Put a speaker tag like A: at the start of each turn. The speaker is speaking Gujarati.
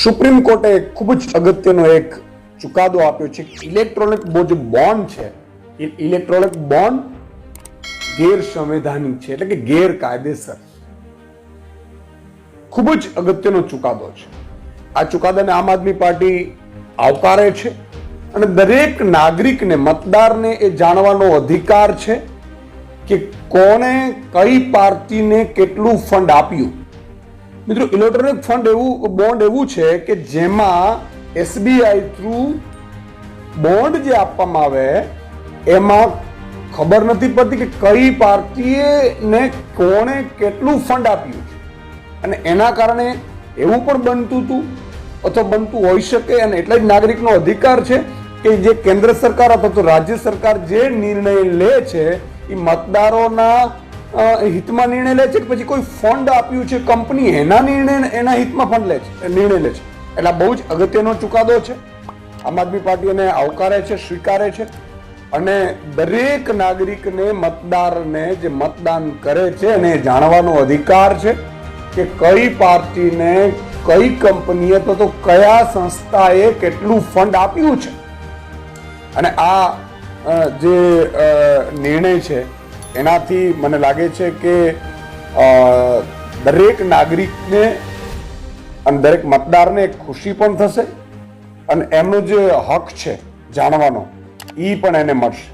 A: સુપ્રીમ કોર્ટે ખૂબ જ અગત્યનો એક ચુકાદો આપ્યો છે. ઇલેક્ટ્રોનિક જે બોન્ડ છે એ ઇલેક્ટ્રોનિક બોન્ડ ગેરસંવૈધાનિક છે, એટલે કે ગેરકાયદેસર. ખૂબ જ અગત્યનો ચુકાદો છે. આ ચુકાદાને આમ આદમી પાર્ટી આવકારે છે અને દરેક નાગરિકને, મતદારને એ જાણવાનો અધિકાર છે કે કોણે કઈ પાર્ટીને કેટલું ફંડ આપ્યું. મિત્રો, ઇલેક્ટ્રોનિક ફંડ બોન્ડ એવું છે કે જેમાં એસબીઆઈ થ્રુ બોન્ડ જે આપવામાં આવે એમાં ખબર નથી પડતી કે કઈ પાર્ટીએ ને કોણે કેટલું ફંડ આપ્યું છે, અને એના કારણે એવું પણ બનતું હતું અથવા બનતું હોઈ શકે. અને એટલા જ નાગરિકનો અધિકાર છે કે જે કેન્દ્ર સરકાર અથવા તો રાજ્ય સરકાર જે નિર્ણય લે છે એ મતદારોના હિતમાં નિર્ણય લે છે કે પછી કોઈ ફંડ આપ્યું છે કંપની એના હિતમાં નિર્ણય લે છે. એટલે બહુ જ અગત્યનો ચુકાદો છે. આમ આદમી પાર્ટી એને આવકારે છે, સ્વીકારે છે અને દરેક નાગરિકને, મતદારને જે મતદાન કરે છે એને જાણવાનો અધિકાર છે કે કઈ પાર્ટીને, કઈ કંપનીએ તો કયા સંસ્થાએ કેટલું ફંડ આપ્યું છે. અને આ જે નિર્ણય છે એનાથી મને લાગે છે કે દરેક નાગરિકને અને દરેક મતદારને ખુશી પણ થશે અને એમનો જે હક છે જાણવાનો એ પણ એને મળશે.